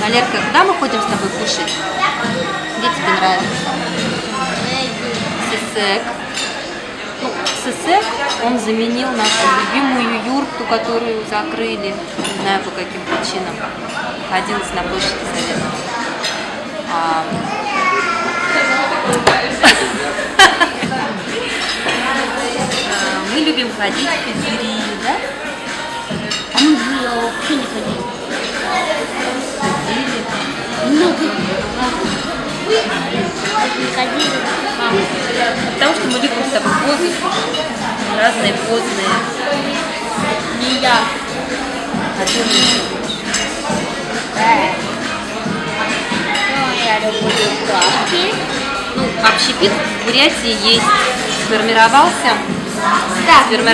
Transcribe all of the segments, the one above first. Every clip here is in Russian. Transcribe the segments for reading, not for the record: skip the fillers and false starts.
Валерка, куда мы ходим с тобой кушать? Где тебе нравится? Сысек. Ну, Сысек, он заменил нашу любимую юрту, которую закрыли. Не знаю по каким причинам. Находилась на площади Совета. Мы любим ходить в пиццерии, да? А мы вообще не ходили. Не ходили. Потому что мы любим с тобой позы, разные позные. Не я. Я люблю кашки. Ну, общепит в Бурятии есть. Сформировался. Так, я люблю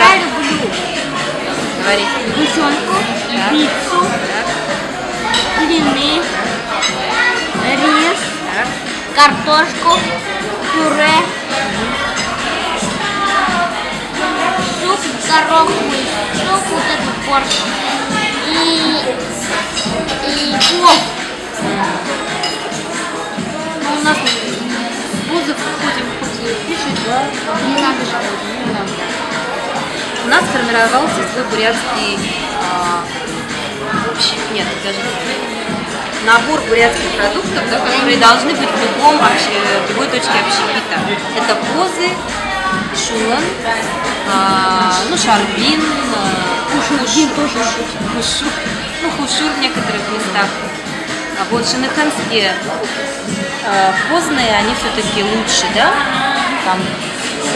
Говори. гусенку, Так. пиццу, Так, блины, рис, так. картошку, пюре, суп гороховый, суп вот этот борщ и плов. Ну, у нас позы ходим хоть и кушать, да? Не надо же. Не надо. У нас сформировался свой бурятский набор бурятских продуктов, да, которые должны быть в любой точке общепита. Это позы, шулан, ну, шарбин, хушур в некоторых местах. А вот шенеханские позные, они все-таки лучше, да? Там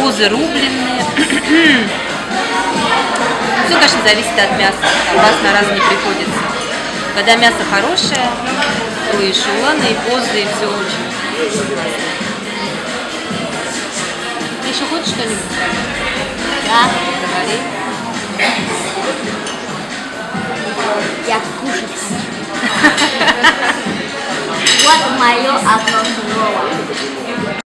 позы рубленные. Все, конечно, зависит от мяса. Там раз на раз не приходится. Когда мясо хорошее, то и шуланы, и позы, и все очень. Ты еще хочешь что-нибудь? Да, Говори. я кушать хочу. Вот мое одно